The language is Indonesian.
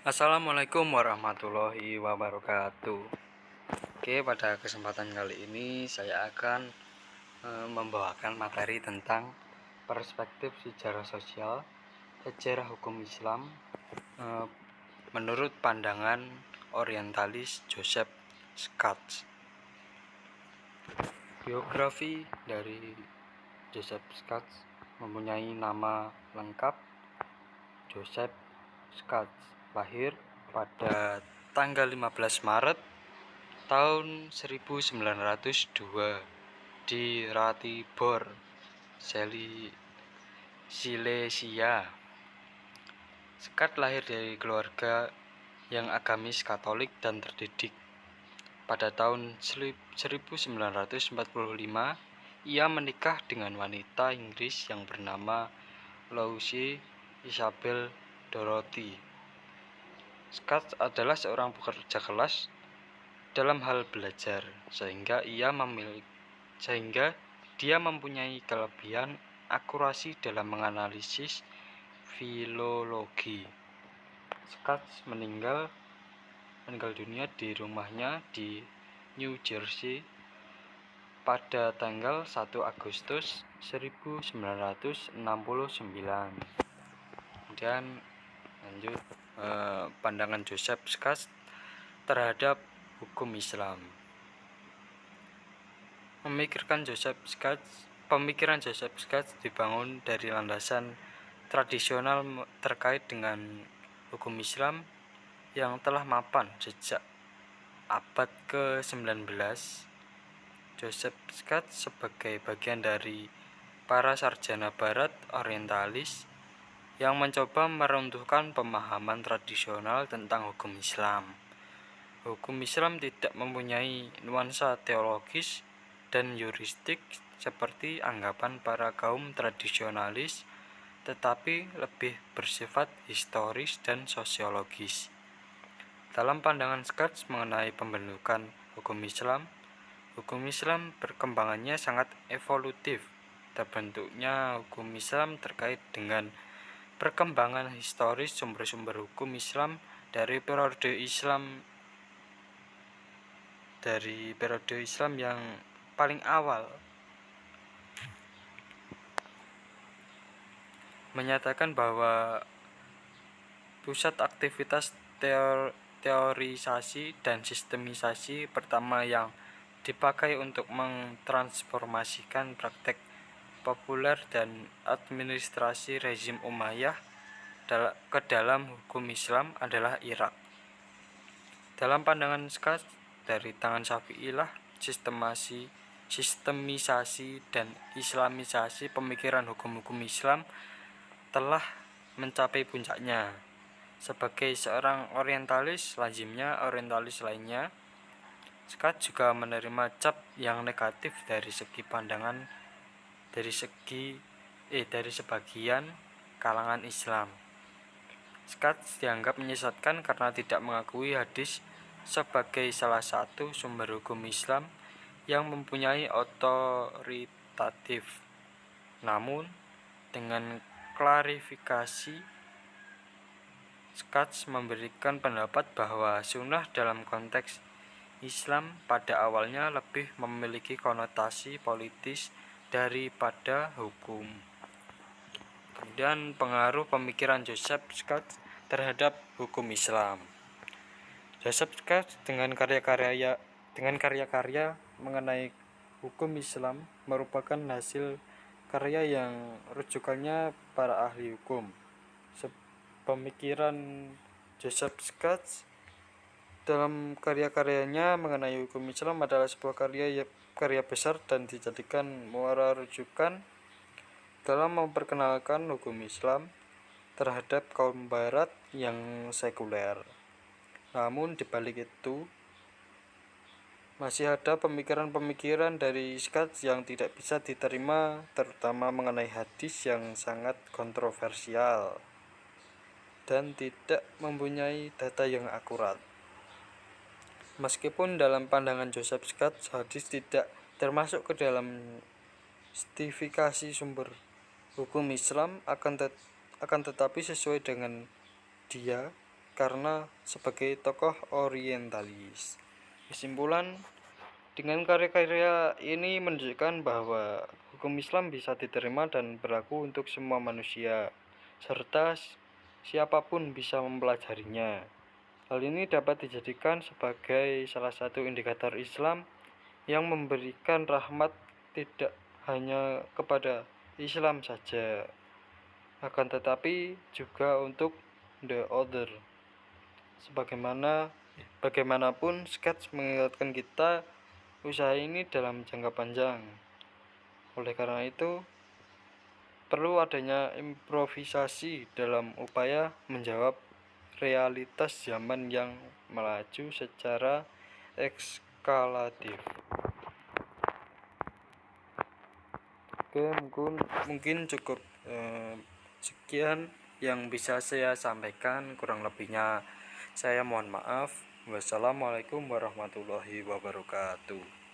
Assalamualaikum warahmatullahi wabarakatuh. Oke, pada kesempatan kali ini saya akan membawakan materi tentang perspektif sejarah sosial, sejarah hukum Islam menurut pandangan orientalis Joseph Schatz. Biografi dari Joseph Schatz mempunyai nama lengkap Joseph Schatz, lahir pada tanggal 15 Maret tahun 1902 di Ratibor, Silesia. Schatz lahir dari keluarga yang agamis Katolik dan terdidik. Pada tahun 1945, ia menikah dengan wanita Inggris yang bernama Louise Isabel Dorothy. Schatz adalah seorang pekerja keras dalam hal belajar, sehingga dia mempunyai kelebihan akurasi dalam menganalisis filologi. Schatz meninggal dunia di rumahnya di New Jersey pada tanggal 1 Agustus 1969. Kemudian lanjut pandangan Joseph Schatz terhadap hukum Islam. Pemikiran Joseph Schatz dibangun dari landasan tradisional terkait dengan hukum Islam yang telah mapan sejak abad ke-19. Joseph Schatz sebagai bagian dari para sarjana barat orientalis yang mencoba meruntuhkan pemahaman tradisional tentang hukum Islam. Hukum Islam tidak mempunyai nuansa teologis dan yuristik seperti anggapan para kaum tradisionalis, tetapi lebih bersifat historis dan sosiologis. Dalam pandangan Schatz mengenai pembentukan hukum Islam perkembangannya sangat evolutif. Terbentuknya hukum Islam terkait dengan perkembangan historis sumber-sumber hukum Islam dari periode Islam yang paling awal, menyatakan bahwa pusat aktivitas teorisasi dan sistemisasi pertama yang dipakai untuk mentransformasikan praktek populer dan administrasi rezim Umayyah ke dalam hukum Islam adalah Irak. Dalam pandangan Schatz, dari tangan Syafi'ilah sistemisasi dan islamisasi pemikiran hukum-hukum Islam telah mencapai puncaknya. Sebagai seorang orientalis, lazimnya orientalis lainnya, Schatz juga menerima cap yang negatif dari segi pandangan dari sebagian kalangan Islam. Schatz dianggap menyesatkan karena tidak mengakui hadis sebagai salah satu sumber hukum Islam yang mempunyai otoritatif. Namun, dengan klarifikasi, Schatz memberikan pendapat bahwa sunnah dalam konteks Islam pada awalnya lebih memiliki konotasi politis daripada hukum. Kemudian pengaruh pemikiran Joseph Schatz terhadap hukum Islam. Joseph Schatz dengan karya-karya mengenai hukum Islam merupakan hasil karya yang rujukannya para ahli hukum. Pemikiran Joseph Schatz dalam karya-karyanya mengenai hukum Islam adalah sebuah karya besar dan dijadikan muara rujukan dalam memperkenalkan hukum Islam terhadap kaum barat yang sekuler. Namun di balik itu masih ada pemikiran-pemikiran dari Schatz yang tidak bisa diterima, terutama mengenai hadis yang sangat kontroversial dan tidak mempunyai data yang akurat. Meskipun dalam pandangan Joseph Schatz hadis tidak termasuk ke dalam justifikasi sumber hukum Islam, akan tetapi sesuai dengan dia, karena sebagai tokoh orientalis. Kesimpulan, dengan karya-karya ini menunjukkan bahwa hukum Islam bisa diterima dan berlaku untuk semua manusia, serta siapapun bisa mempelajarinya. Hal ini dapat dijadikan sebagai salah satu indikator Islam yang memberikan rahmat tidak hanya kepada Islam saja, akan tetapi juga untuk the other. Bagaimanapun, sketch mengingatkan kita usaha ini dalam jangka panjang. Oleh karena itu, perlu adanya improvisasi dalam upaya menjawab realitas zaman yang melaju secara ekskalatif. Oke, mungkin cukup sekian yang bisa saya sampaikan, kurang lebihnya saya mohon maaf. Wassalamualaikum warahmatullahi wabarakatuh.